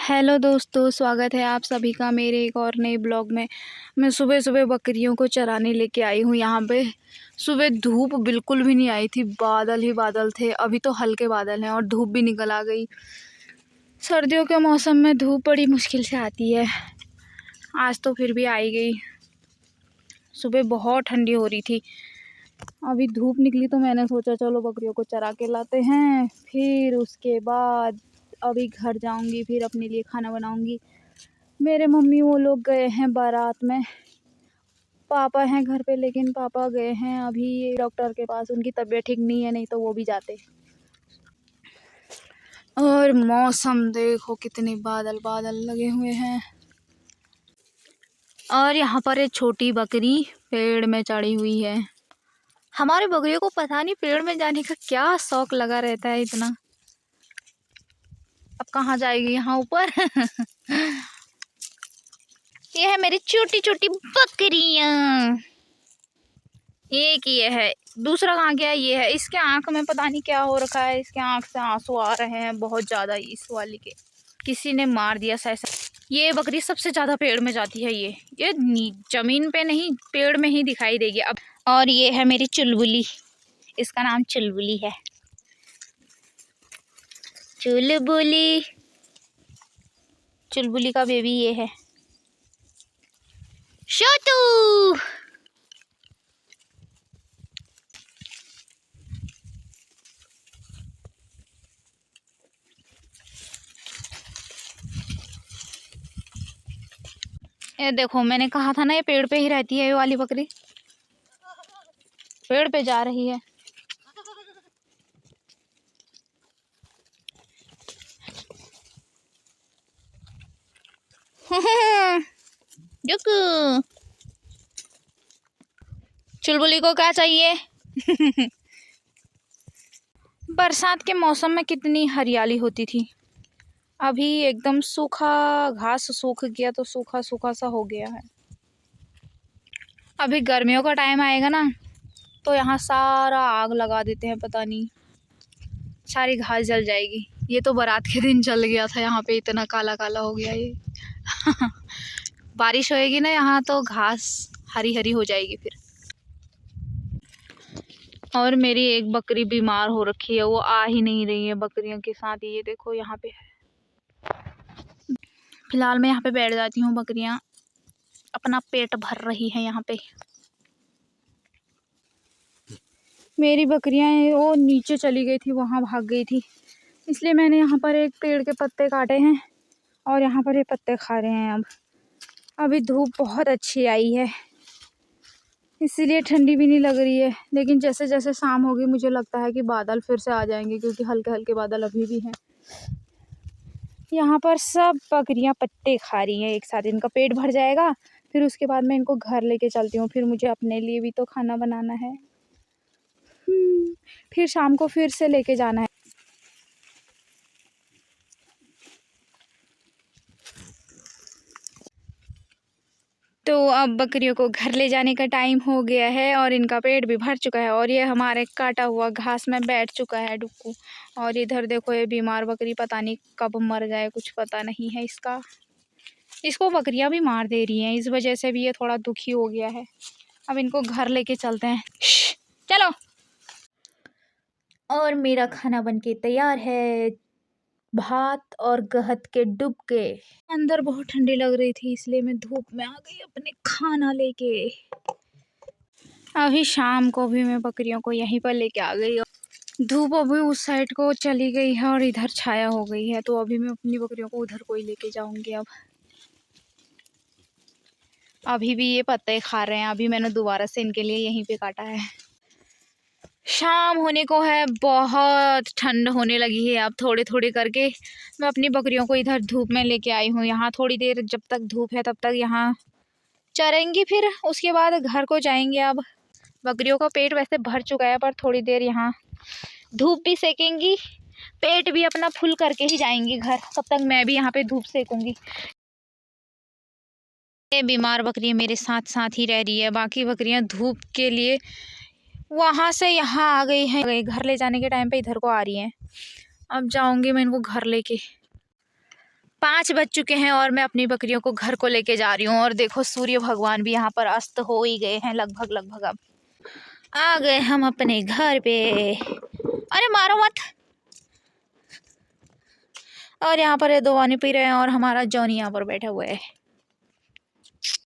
Hello दोस्तों, स्वागत है आप सभी का मेरे एक और नए ब्लॉग में। मैं सुबह सुबह बकरियों को चराने लेके आई हूँ यहाँ पे। सुबह धूप बिल्कुल भी नहीं आई थी, बादल ही बादल थे। अभी तो हल्के बादल हैं और धूप भी निकल आ गई। सर्दियों के मौसम में धूप बड़ी मुश्किल से आती है, आज तो फिर भी आई गई। सुबह बहुत ठंडी हो रही थी, अभी धूप निकली तो मैंने सोचा चलो बकरियों को चरा के लाते हैं। फिर उसके बाद अभी घर जाऊंगी, फिर अपने लिए खाना बनाऊंगी। मेरे मम्मी वो लोग गए हैं बारात में, पापा हैं घर पे, लेकिन पापा गए हैं अभी डॉक्टर के पास। उनकी तबीयत ठीक नहीं है, नहीं तो वो भी जाते। और मौसम देखो, कितने बादल बादल लगे हुए हैं। और यहाँ पर एक छोटी बकरी पेड़ में चढ़ी हुई है। हमारे बकरियों को पता नहीं पेड़ में जाने का क्या शौक लगा रहता है इतना। अब कहाँ जाएगी यहाँ ऊपर। ये है मेरी छोटी छोटी बकरियां। एक ये है, दूसरा कहाँ गया? ये है। इसके आंख में पता नहीं क्या हो रखा है, इसके आंख से आंसू आ रहे हैं बहुत ज्यादा। इस वाली के किसी ने मार दिया ऐसा। ये बकरी सबसे ज्यादा पेड़ में जाती है। ये जमीन पे नहीं, पेड़ में ही दिखाई देगी अब। और ये है मेरी चुलबुली, इसका नाम चुलबुली है। चुलबुली, चुलबुली का बेबी ये है छोटू। ये देखो, मैंने कहा था ना ये पेड़ पे ही रहती है। ये वाली बकरी पेड़ पे जा रही है। चुलबुली को क्या चाहिए? बरसात के मौसम में कितनी हरियाली होती थी, अभी एकदम सूखा, घास सूख गया तो सूखा सूखा सा हो गया है। अभी गर्मियों का टाइम आएगा ना, तो यहाँ सारा आग लगा देते हैं, पता नहीं सारी घास जल जाएगी। ये तो बारात के दिन जल गया था, यहाँ पे इतना काला काला हो गया ये। बारिश होएगी ना यहाँ तो घास हरी हरी हो जाएगी फिर। और मेरी एक बकरी बीमार हो रखी है, वो आ ही नहीं रही है बकरियों के साथ। ये देखो यहाँ पे। फिलहाल मैं यहाँ पे बैठ जाती हूँ, बकरियाँ अपना पेट भर रही हैं यहाँ पे। मेरी बकरियाँ वो नीचे चली गई थी, वहाँ भाग गई थी, इसलिए मैंने यहाँ पर एक पेड़ के पत्ते काटे हैं और यहाँ पर ये पत्ते खा रहे हैं। अब अभी धूप बहुत अच्छी आई है, इसीलिए ठंडी भी नहीं लग रही है। लेकिन जैसे जैसे शाम होगी मुझे लगता है कि बादल फिर से आ जाएंगे, क्योंकि हल्के हल्के बादल अभी भी हैं। यहाँ पर सब बकरियाँ पत्ते खा रही हैं एक साथ, इनका पेट भर जाएगा। फिर उसके बाद मैं इनको घर लेके चलती हूँ, फिर मुझे अपने लिए भी तो खाना बनाना है। फिर शाम को फिर से लेके जाना है। तो अब बकरियों को घर ले जाने का टाइम हो गया है और इनका पेट भी भर चुका है। और ये हमारे काटा हुआ घास में बैठ चुका है डुक्कू। और इधर देखो, ये बीमार बकरी पता नहीं कब मर जाए, कुछ पता नहीं है इसका। इसको बकरियां भी मार दे रही हैं, इस वजह से भी ये थोड़ा दुखी हो गया है। अब इनको घर लेके चलते हैं, चलो। और मेरा खाना बनके तैयार है, भात और गहत के डुबके। अंदर बहुत ठंडी लग रही थी, इसलिए मैं धूप में आ गई अपने खाना लेके। अभी शाम को भी मैं बकरियों को यहीं पर लेके आ गई। धूप अभी उस साइड को चली गई है और इधर छाया हो गई है, तो अभी मैं अपनी बकरियों को उधर को ही लेके जाऊंगी। अब अभी भी ये पत्ते खा रहे हैं, अभी मैंने दोबारा से इनके लिए यहीं पे काटा है। शाम होने को है, बहुत ठंड होने लगी है। अब थोड़ी थोड़ी करके मैं अपनी बकरियों को इधर धूप में लेके आई हूँ। यहाँ थोड़ी देर जब तक धूप है तब तक यहाँ चरेंगी, फिर उसके बाद घर को जाएंगे। अब बकरियों का पेट वैसे भर चुका है, पर थोड़ी देर यहाँ धूप भी सेकेंगी, पेट भी अपना फुल करके ही जाएंगी घर। तब तक मैं भी यहाँ पे धूप सेकूंगी। ये बीमार बकरी मेरे साथ साथ ही रह रही है, बाकी बकरियाँ धूप के लिए वहाँ से यहाँ आ गई हैं। घर ले जाने के टाइम पे इधर को आ रही हैं। अब जाऊंगी मैं इनको घर लेके। 5 बज चुके हैं और मैं अपनी बकरियों को घर को लेके जा रही हूँ। और देखो सूर्य भगवान भी यहाँ पर अस्त हो ही गए हैं लगभग लगभग। अब आ गए हम अपने घर पे। अरे मारो मत। और यहाँ पर ये दो पानी पी रहे हैं और हमारा जॉनी यहाँ पर बैठा हुआ है।